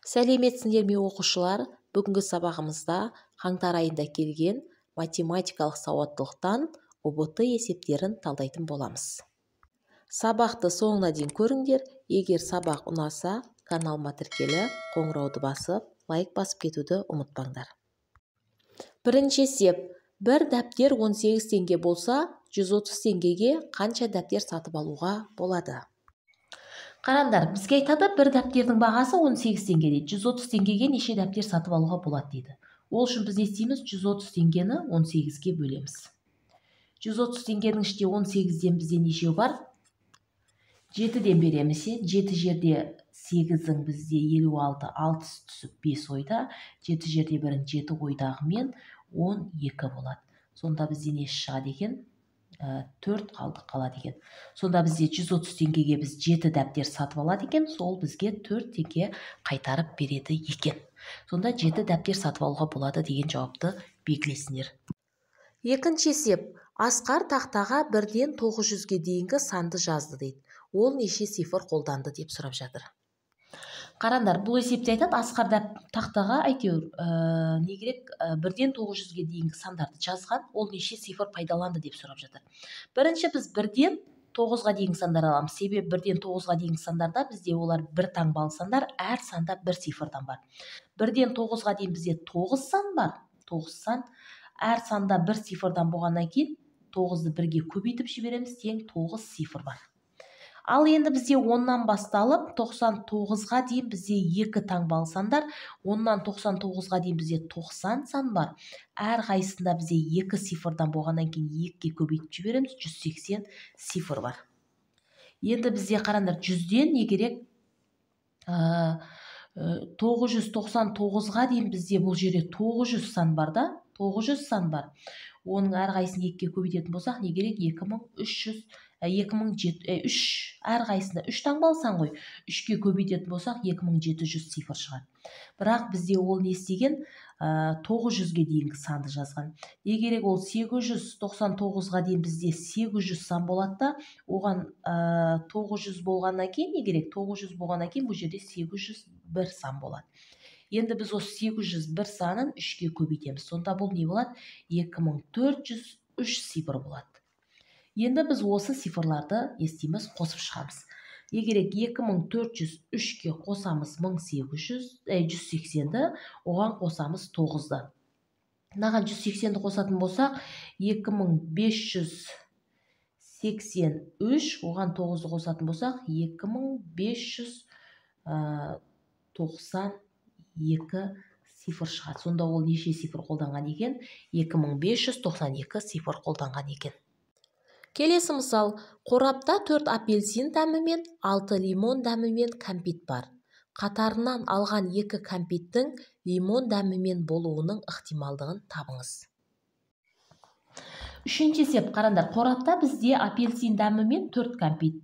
Сәлеметсіңдер ме оқушылар? Бүгінгі сабағымызда қаңтар айында келген математикалық сауаттылықтан ұбт есептерін талдайтын боламыз. Сабақты соңына дейін көріңдер. Егер сабақ ұнаса, каналыма тіркеліп, қоңырауды басып, лайк басып кетуді ұмытпаңдар. Бірінші есеп. Бір дәптер 18 теңге болса, 130 теңгеге қанша дәптер сатып алуға болады? Қараңдар, бізге айтады, бір дәптердің бағасы 18 теңге дейді. 130 теңгеге неше дәптер сатып алуға болады дейді. Ол үшін біз не істейміз? 130 теңгені 18-ге бөлеміз. 130 теңгенің ішінде 18-ден бізде неше бар? 7-ден береміз. 7 жерде 8-дің бізде 56, 6 түсіп 5 ойда. 7 жерде 1-ін 7 ойдағымен 12 болады. Сонда бізде не шығады екен? 4 қалады екен. Сонда бізде 130 теңгеге біз 7 дәптер сатып алады екен, сол бізге 4 теңге қайтарып береді екен. Сонда 7 дәптер сатып алуға болады деген жауапты белгілесіңдер. Екінші есеп. Асқар тақтаға 1-ден 900-ге дейінгі санды жазды дейді. Ол неше цифр қолданды деп сұрап жатыр. Қараңдар, бұл есепте айтады, Асқар тақтаға әйтеуір не керек? 1-ден 900-ге дейінгі сандарды жазған, ол неше цифр пайдаланды деп сұрап жатыр. Бірінші біз 1-ден 9-ға дейінгі сандар аламыз. Себебі 1-ден 9-ға дейінгі сандарда бізде олар бір таңбалы сандар, әр санда бір цифрдан бар. 1-ден 9-ға дейін бізде 9 сан бар. 9 сан. Әр санда бір цифрдан болғаннан кейін 9-ды 1-ге көбейтіп жібереміз, тең 9 цифр бар. Ал енді бізде 10-нан басталып 99-ға дейін бізде 2 таңбалы сандар, 10-нан 99-ға дейін бізде 90 сан бар. Әр қайсында бізде 2 цифрдан болғаннан кейін 2-ге көбейтіп жібереміз, 180 цифр бар. Енді бізде қараңдар, 100-ден не керек? 999-ға дейін бізде бұл жерде 900 сан бар да? 900 сан бар. Оның әр қайсысын 2-ге көбейтетін болсақ, не керек? 2300, 3, әр қайсында 3 таңбалы сан ғой. 3-ге көбейтетін болсақ, 2700 цифр шығады. Бірақ бізде ол не істеген? 900-ге дейінгі санды жазған. Не керек? Ол 899-ға дейін бізде 800 сан болады да, оған 900 болғаннан кейін не керек? 900 болғаннан кейін бұл жерде 801 сан болады. Енді біз осы 801 санын 3-ге көбейтеміз. Сонда бұл не болады? 2403 цифр болады. Енді біз осы цифрларды естейміз, қосып шығамыз. Не керек? 2403-ке қосамыз 180-ді, оған қосамыз 9-ды. Мынаған 180-ді қосатын болсақ, 2583, оған 9-ды қосатын болсақ, 2592 цифр шығады. Сонда ол неше цифр қолданған екен? 2592 цифр қолданған екен. Келесі мысал. Қорапта 4 апельсин дәмі мен 6 лимон дәмі мен кәмпит бар. Қатарынан алған 2 кәмпиттің лимон дәмімен болуының ықтималдығын табыңыз. Үшінші есеп. Қараңдар, қорапта бізде апельсин дәмі мен 4 кәмпит,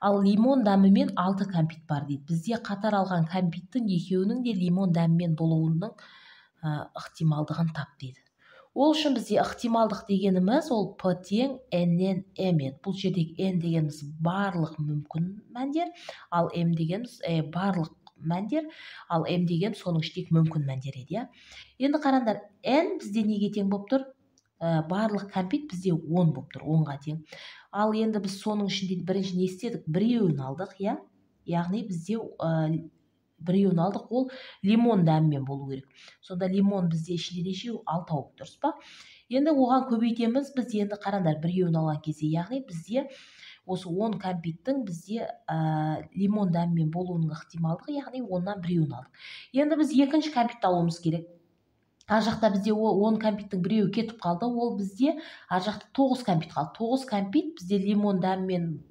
ал лимон дәмі мен 6 кәмпит бар дейді. Бізде қатар алған кәмпиттің екеуінің де лимон дәмімен болуының ықтималдығын тап дейді. Ол үшін бізде ықтималдық дегеніміз ол P тең N-нен M еді. Бұл жердегі N дегеніміз барлық мүмкін мәндер, ал M дегеніміз барлық мәндер, ал M деген соның ішіндегі мүмкін мәндер еді. Енді қараңдар, N бізде неге тең болып тұр? Барлық кәмпит бізде 10 болып тұр, 10-ға тең. Ал енді біз соның ішінде бірінші не істедік? Біреуін алдық, яғни бізде біреуін алдық, ол лимон дәмімен болу керек. Сонда лимон бізде ішінде нешеу? 6 болып дұрыс па? Енді оған көбейтеміз, біз енді қараңдар, біреуін алған кезде, яғни бізде осы 10 кәмпиттің бізде лимон дәмімен болуының ықтималдығы, яғни 10-нан біреуін алдық. Енді біз екінші кәмпитті алуымыз керек. Ар жақта бізде 10 кәмпиттің біреуі кетіп қалды, ол бізде ар жақта 9 кәмпит қалды. 9 кәмпит бізде лимон дәмімен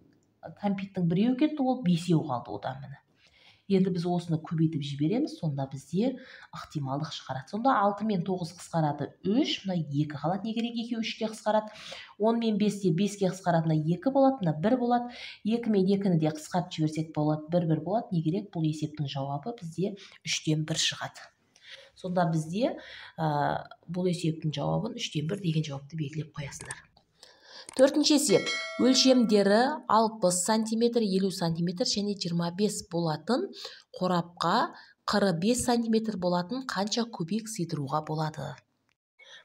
кәмпиттің біреуі кетті, ол 5-еу қалды одан міне. Енді біз осыны көбейтіп жібереміз, сонда бізде ықтималдық шығарады. Сонда 6 мен 9 қысқарады 3, мына 2 қалады. Не керек? 2 3-ке қысқарады. 10 мен 5-те 5-ке қысқарады, 2 болады, 1 болады. 2 мен 2-ні де қысқарып жіберсек болады, 1 болады. Не керек? Бұл есептің жауабы бізде 3-тен 1 шығады. Сонда бізде бұл есептің жауабын 3-тен 1 деген жауапты белгілеп қоясыздар. Төртінші есеп. Өлшемдері 60 см, 50 см және 25 болатын қорапқа қыры 5 сантиметр болатын қанша кубик сыйдыруға болады?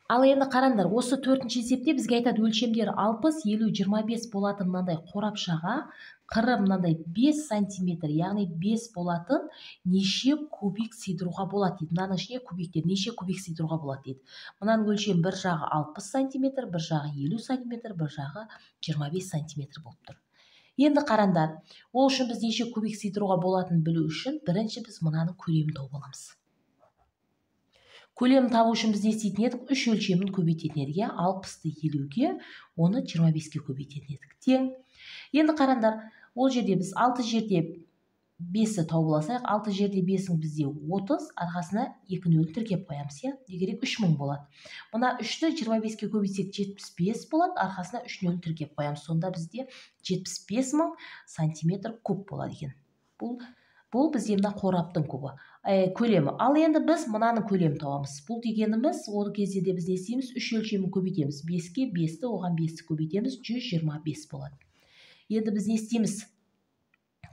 Ал енді қараңдар, осы төртінші есепте бізге айтады өлшемдері 60, 50, 25 болатын мынандай қорапшаға қыры мынандай 5 сантиметр, яғни 5 болатын неше кубик сыйдыруға болады дейді. Мынаның ішіне кубиктер неше кубик сыйдыруға болады дейді. Мынаның өлшем бір жағы 60 сантиметр, бір жағы 50 сантиметр, бір жағы 25 сантиметр болып тұр. Енді қараңдар, ол үшін біз неше кубик сыйдыруға болатынын білу үшін бірінші біз мынаның көлемін тауып аламыз. Көлемін табу үшін біз не істейтін едік? 3 өлшемін көбейтетін едік. 60-ты 50-ге, оны 25-ге көбейтетін едік. Тең. Енді қараңдар, ол жерде біз 6 жерде 5-ті тауып алсақ, 6 жерде 5-ің бізде 30, арқасына 2 нөл тіркеп қоямыз, не керек 3000 болады. Мына 3-ті 25-ге көбейтсек 75 болады, арқасына 3 нөл тіркеп қоямыз. Сонда бізде 75.000 сантиметр куб болады екен. Бұл бізде мына қораптың кубы, көлемі. Ал енді біз мынаның көлемін табамыз. Бұл дегеніміз, ол кезде де біз не істейміз? 3 өлшемін көбейтеміз. 5-ке 5-ті, оған 5-ті көбейтеміз, 125 болады. Енді біз не істейміз?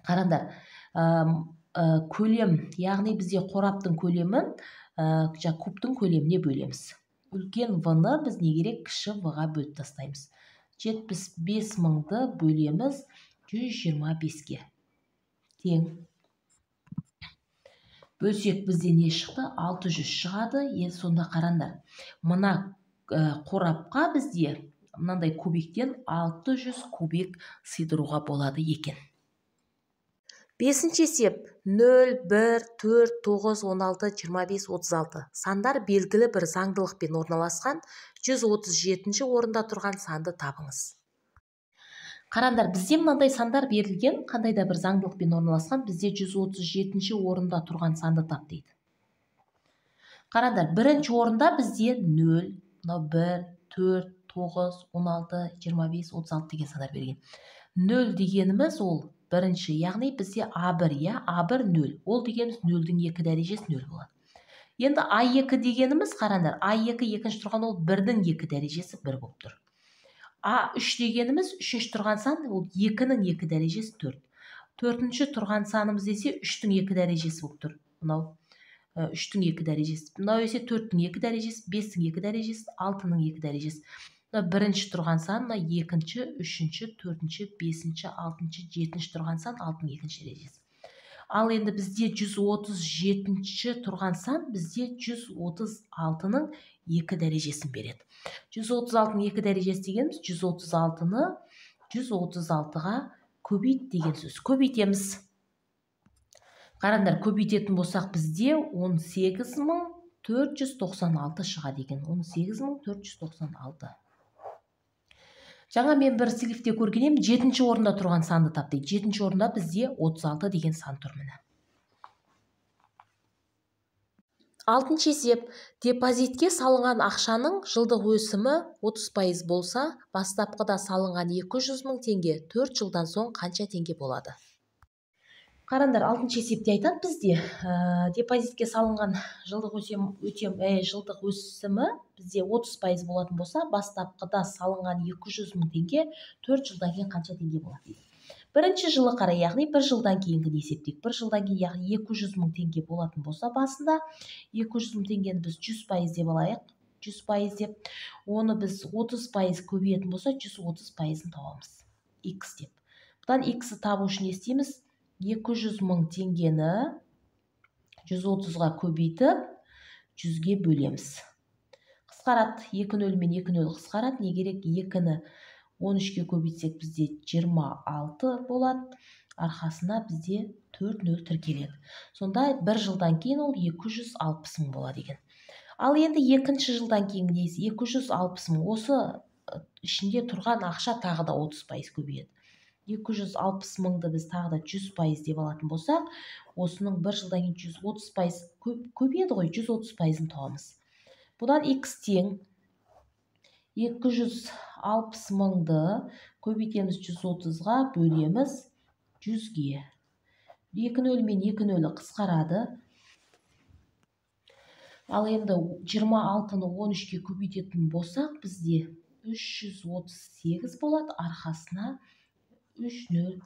Қараңдар, көлем, яғни бізде қораптың көлемін кубтың көлеміне бөлеміз. Үлкен В-ны біз не керек? Кіші В-ға бөліп тастаймыз. 75.000-ды бөлеміз 125-ке. Тең. Бөлсек бізде не шықты? 600 шығады. Сонда қараңдар. Мына қорапқа бізде мынандай кубиктен 600 кубик сыйдыруға болады екен. 5-ші есеп 0, 1, 4, 9, 16, 25, 36. Сандар белгілі бір заңдылықпен орналасқан 137-ші орында тұрған санды табыңыз. Қараңдар, бізде мынандай сандар берілген, қандай да бір заңдылықпен орналасқан, бізде 137-ші орында тұрған санды тап дейді. Қараңдар, бірінші орында бізде 0, 1, 4, 9, 16, 25, 36 деген сандар берген. 0 дегеніміз ол бірінші, яғни бізде А1, А1 0. Ол дегеніміз 0-дің 2 дәрежесі 0 болады. Енді А2 дегеніміз, қараңдар, А2 екінші тұрған ол 1-дің 2 дәрежесі 1 болып тұр. А3 дегеніміз, үшінші тұрған сан, ол 2-ның 2 дәрежесі 4. Төртінші тұрған санымыз десе, 3-дің 2 дәрежесі болып тұр. Мынау 3-дің 2 дәрежесі. Мынау есе 4-дің 2 дәрежесі, 5-дің 2 дәрежесі, 6-ның 2 дәрежесі. Бірінші тұрған сан, екінші, үшінші, төртінші, бесінші, алтыншы, жетінші тұрған сан, 6-ның 2 дәрежесі. Ал енді бізде 137-ші тұрған сан, бізде 136-ның 2 дәрежесін береді. 136-ның 2 дәрежесі дегеніміз 136-ны 136-ға көбейт деген сөз. Көбейтеміз. Қараңдар, көбейтетін болсақ бізде 18.496 шыға деген. 18.496. Жаңа мен бір сілікте көргенем, 7-ші орында тұрған санды тап дейді. 7-ші орында бізде 36 деген сан тұр міне. 6-ші есеп. Депозитке салынған ақшаның жылдық өсімі 30% болса, бастапқыда салынған 200.000 теңге 4 жылдан соң қанша теңге болады? Қараңдар, 6-ші есепте айтады бізде, депозитке салынған жылдық өсімі бізде 30% болатын болса, бастапқыда салынған 200.000 теңге 4 жылдан кейін қанша теңге болады? Бірінші жылы қарай, яғни 1 жылдан кейінгі есептейік. 1 жылдан кейін, яғни 200.000 теңге болатын болса, басында 200.000 теңгені біз 100% деп алайық. 100% деп, оны біз 30% көбейетін болса, 130%-ын табамыз. X деп. Бұдан X-ы табу үшін не істейміз? 200.000 теңгені 130-ға көбейтіп, 100-ге бөлеміз. Қысқарады, 2 нөл мен 2 нөл қысқарады. Не керек? 2-ні 13-ге көбейтсек бізде 26 болады. Арқасына бізде 4 нөл тіркеледі. Сонда 1 жылдан кейін ол 260.000 болады екен. Ал енді екінші жылдан кейін несі? 260.000. Осы ішінде тұрған ақша тағы да 30% көбейеді. 260.000-ды біз тағы да 100% деп алатын болсақ, осының 1 жылдан кейін 130% көбейеді ғой, 130%-ын табамыз. Бұдан X тең 260.000-ды көбейтеміз 130-ға, бөлеміз 100-ге. 2 нөл мен 2 нөлі қысқарады. Ал енді 26-ны 13-ге көбейтетін болсақ, бізде 338 болады, арқасына 3 нөл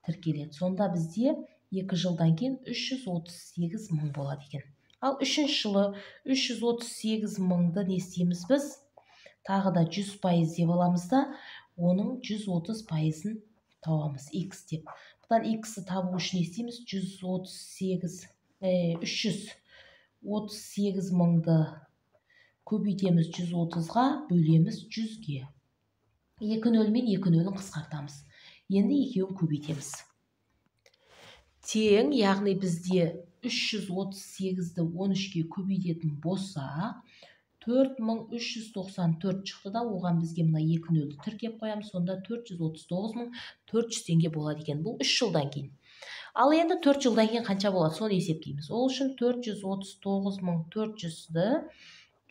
тіркеледі. Сонда бізде 2 жылдан кейін 338 мың болады екен. Ал 3-ші жылы 338 мыңды не істейміз біз? Тағы да 100% деп аламыз да, оның 130%-ын табамыз x деп. Бұдан x-ті табу үшін не істейміз? 338 мыңды көбейтеміз 130-ға, бөлеміз 100-ге. 2 нөлмен 2 нөлін қысқартамыз. Енді екеуін көбейтеміз. Тең, яғни бізде 338-ді 13-ге көбейтетін болса, 4394 шықты да, оған бізге мына 2 нөлді тіркеп қоямыз. Сонда 439.400 теңге болады екен. Бұл 3 жылдан кейін. Ал енді 4 жылдан кейін қанша болады? Соны есептейміз. Ол үшін 439.400-ді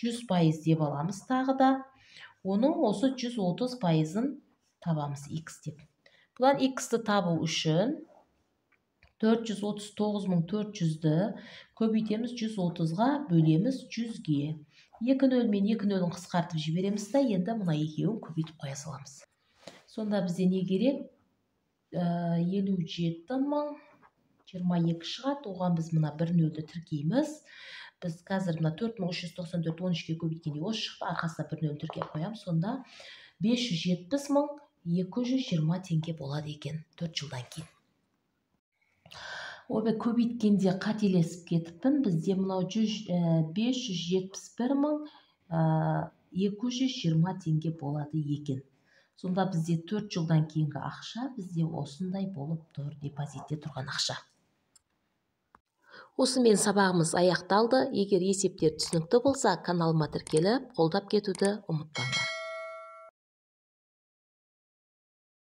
100% деп аламыз тағы да. Оның осы 130%-ын табамыз x деп. Бұдан x-ті табу үшін 439.400-ді көбейтеміз 130-ға, бөлеміз 100-ге. 2 нөлмен 2 нөлін қысқартып жібереміз да, енді мұна екеуін көбейтіп қоя саламыз. Сонда бізде не керек? 57.022 шығады. Оған біз мұна 1 нөлді тіркейміз. Біз қазір мұна 4394 13-ге көбейткенде осы шықты, арқасына 1 нөл тіркеп қоямыз. Сонда 570.220 теңге болады екен 4 жылдан кейін. Обе көбейткенде қателесіп кетіппін. Бізде мынау 571.220 теңге болады екен. Сонда бізде 4 жылдан кейінгі ақша бізде осындай болып тұр, депозитте тұрған ақша. Осымен сабағымыз аяқталды. Егер есептер түсінікті болса, каналыма тіркеліп, қолдап кетуді ұмытпаңдар.